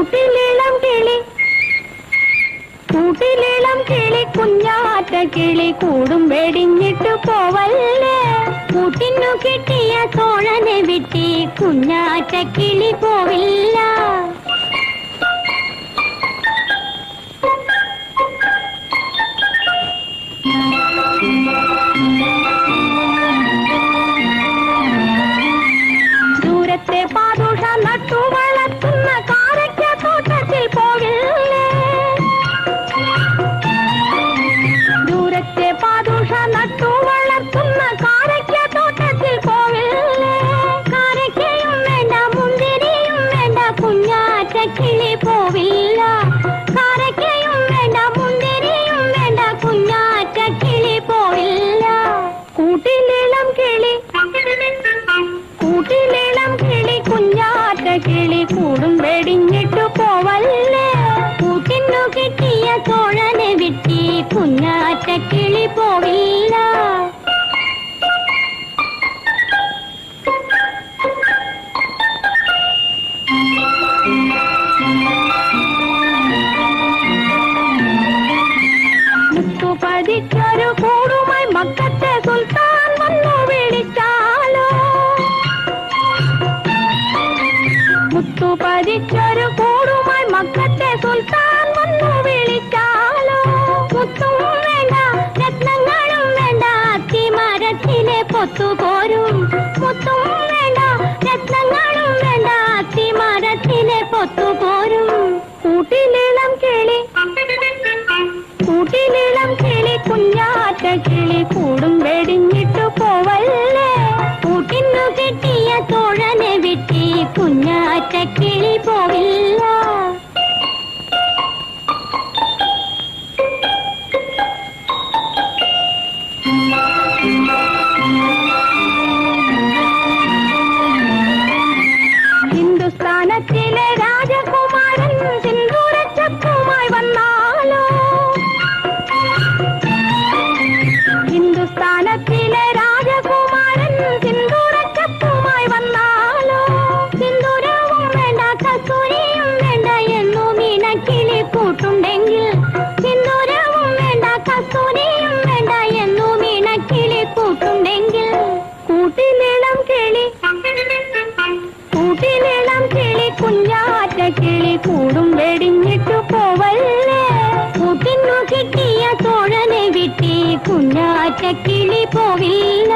കൂട്ടിലിളം കിളി കൂട്ടിലിളം കിളി കുഞ്ഞാറ്റ കിളി കൂടും വെടിഞ്ഞിട്ടു പോവല്ലേ കൂട്ടിനു കിട്ടിയ തോഴനെ വിട്ടി കുഞ്ഞാറ്റ കിളി പോവില്ല ദൂരത്തെ പാദുഷ നട്ടു വളർത്തുന്ന കാരക്ക തോട്ടത്തിൽ പോകില്ലേ ദൂരത്തെ പാദുഷ നട്ടു വളർത്തുന്ന കാരക്ക തോട്ടത്തിൽ പോകില്ലേ കാരക്കയും വേണ്ട മുന്തിരിയും വേണ്ട കുഞ്ഞാറ്റ കിളി പോവില്ല കാരക്കയും വേണ്ട മുന്തിരിയും വേണ്ട കുഞ്ഞാറ്റ കിളി പോവില്ല കൂട്ടിലിളം കിളി കൂട്ടിലിളം കിളി കുഞ്ഞാറ്റ കിളി കൂടും വെടിഞ്ഞിട്ടു പോവല്ലേ കൂട്ടിനു കിട്ടിയ തോഴനെ വിട്ടി കുഞ്ഞാറ്റ കിളി പോവില്ല മുത്തുപതിക്കൊരു കൂടുമായി മക്കത്തെ സുൽത്താൻ വന്നു വിളിച്ചാലോ മുത്തുപതിക്കൊരു കൂടുമായി മക്കത്തെ സുൽത്താൻ വന്നു വിളിച്ചാലോ മുത്തും വേണ്ട രത്നങ്ങളും വേണ്ട അത്തിമരത്തിലെ പൊത്തുപോരും മുത്തും വേണ്ട രത്നങ്ങളും വേണ്ട അത്തിമരത്തിലെ പൊത്തുപോരും കൂട്ടിലിളം കിളി കൂട്ടിലിളം കിളി കുഞ്ഞാറ്റ കിളി കൂടും വെടിഞ്ഞിട്ടു പോവല്ലേ കൂട്ടിനു കിട്ടിയ തോഴനെ വിട്ടി കുഞ്ഞാറ്റ കിളി പോവില്ല ഹിന്ദുസ്ഥാനത്തിലെ രാജകുമാരൻ സിന്ദൂരച്ചക്കുമായി വന്നാലോ ഹിന്ദുസ്ഥാനത്തിലെ രാജകുമാരൻ സിന്ദൂരച്ചക്കുമായി വന്നാലോ സിന്ദൂരവും വേണ്ട കസ്തൂരിയും വേണ്ട എന്നു മീനക്കിളി കൂട്ടുണ്ടെങ്കിൽ സിന്ദൂരവും വേണ്ട കസ്തൂരിയും വേണ്ട എന്നു മീനക്കിളി കൂട്ടുണ്ടെങ്കിൽ കൂട്ടിലിളം കിളി കൂട്ടിലിളം കിളി കുഞ്ഞാറ്റ കിളി കൂടും വെടിഞ്ഞിട്ടു പോവല്ലേ കൂട്ടിനു കിട്ടിയ തോഴനെ വിട്ടി കുഞ്ഞാറ്റ കിളി പോവില്ല